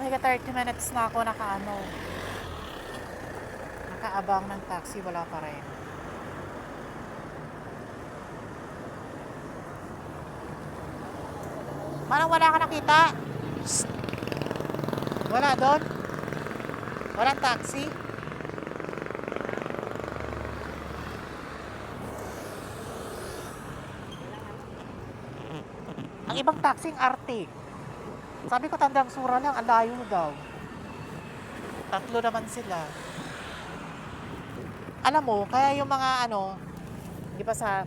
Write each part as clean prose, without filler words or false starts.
Mahigit 30 minutes na ako nakaabang ng taxi, wala pa rin. Manang wala ka nakita? Psst. Wala doon? Walang taxi? Ang ibang taxi ang arte. Sabi ko Tandang Sura lang, ang layo daw. Tatlo naman sila. Alam mo, kaya yung mga di ba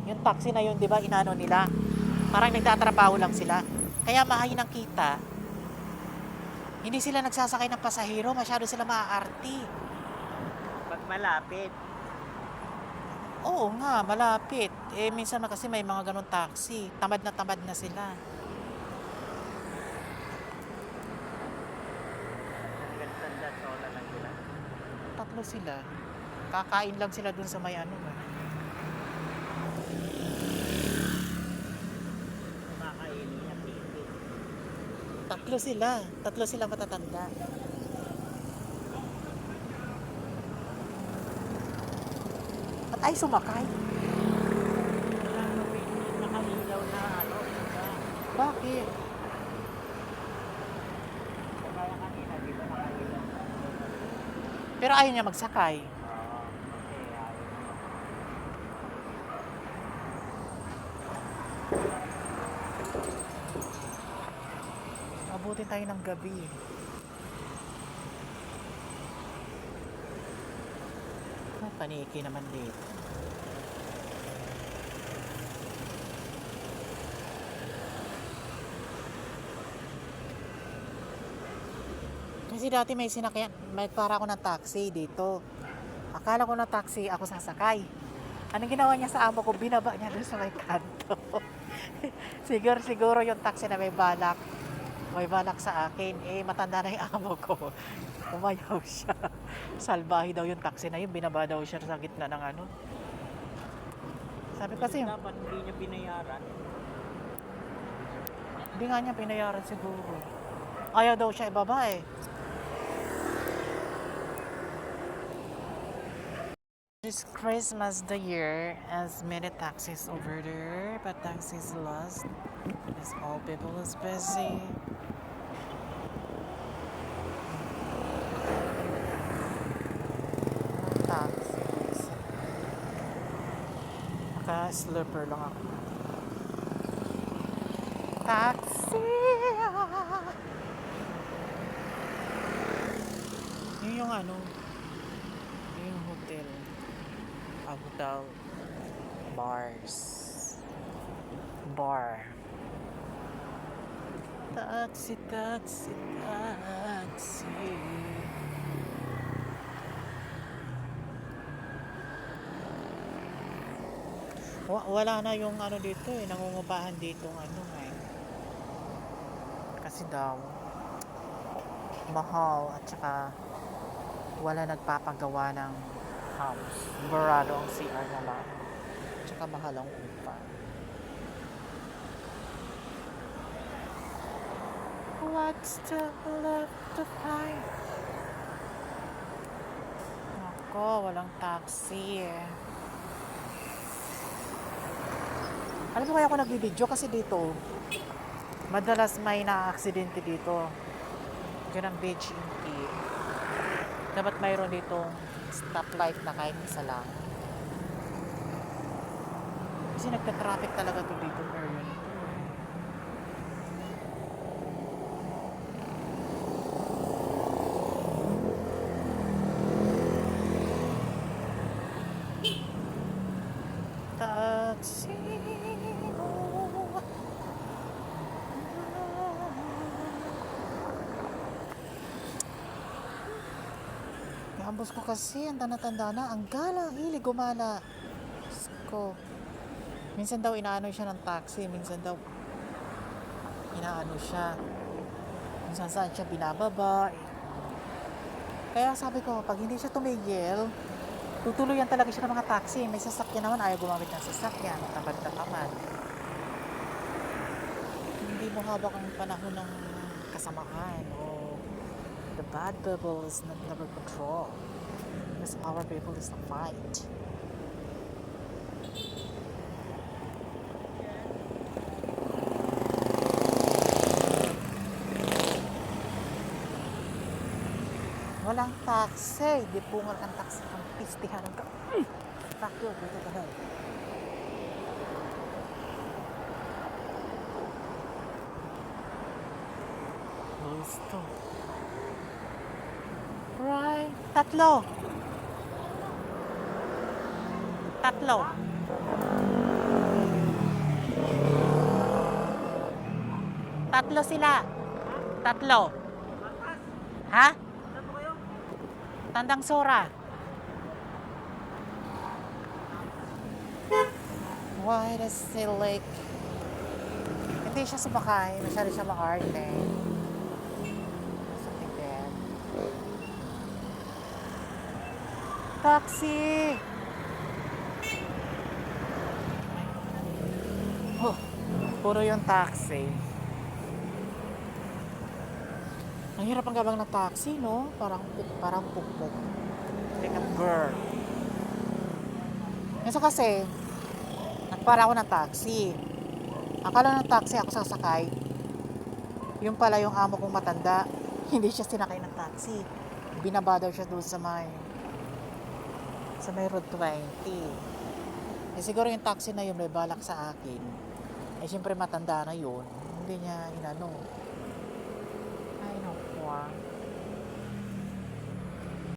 yung taxi na yun, di ba, inano nila? Parang nagtatrabaho lang sila. Kaya mahinang kita. Hindi sila nagsasakay ng pasahero, masyado sila maaarti. Pag malapit. Oo nga, malapit. Minsan kasi may mga ganun taxi. Tamad na sila. Hanggang tanda, sola lang sila. Tatlo sila. Kakain lang sila dun sa may Kumakain niya, pipit. Tatlo sila matatanda. At ay sumakay. Nakalilaw na isa. Bakit? Kaya kanina, di ba nakalilaw? Pero ayaw niya magsakay. Oo, kasi ayaw naman. Abutin tayo ng gabi. Paniki naman dito. Kasi dati may para ako ng taxi dito. Akala ko na taxi, ako sasakay. Anong ginawa niya sa amo ko? Binaba niya doon sa may kanto. Siguro yung taxi na may balak. May balak sa akin. Matanda na yung amo ko. Umayaw siya. Salbahe daw yung taxi na yun. Binaba daw siya sa gitna ng Sabi kasi, Dapat hindi niya binayaran. hindi nga niya pinayaran siguro. Ayaw daw siya ibaba eh. This Christmas the year as many taxis over there, but taxis lost as all people is busy. Taxis. Naka-slipper lang ako. Taxi! Yun yung yun yung hotel. Hotel bar. Taxi. Wala na yung dito nangungupahan dito kasi daw mahal at saka wala nagpapagawa ng house. Barado ang CR na lang. Tsaka mahal ang upa. What's still left to find? Nako, walang taxi eh. Alam mo kaya ako nagbibideo kasi dito madalas may na-aksidente dito. Diyan ang beach in P. Dapat mayroon ditong stoplight na kahit isa lang. Kasi nagka-traffic talaga to dito area. Taxi. Ambos ko kasi, ang tanda-tanda na, ang gala, hilig gumala. Ko. Minsan daw inaano siya ng taxi, minsan daw inaano siya. Minsan saan siya binababa. Kaya sabi ko, pag hindi siya tumigil, tutuluyan talaga siya ng mga taxi. May sasakyan naman, ayaw gumamit ng sasakyan. Tamad na tamad. Hindi mo habak ang panahon ng kasamaan o the bad people is not never control. Because our people is the fight. Walang taxi. Di pungal ang taxi. Ang pistihan ka. Fuck you. Dito ka na. Gusto. Right. Tatlo. Tatlo. Tatlo sila. Tatlo. Ha? Tandang Sora. Why does he like... Hindi siya sumakay. Masyado siya maarte. Something there. Taxi! Oh, puro yung taxi. Ang hirap ang gabang ng taxi, no? Parang pukpok. Like a bird. Kasi kasi, nagpara ako ng taxi. Akala ng taxi ako sasakay. Yung pala yung amo kong matanda, hindi siya sinakay ng taxi. Binaba daw siya doon sa may Road 20. Eh siguro yung taxi na yun may balak sa akin. Eh siyempre matanda na yun. Hindi niya inano. Ay, naku.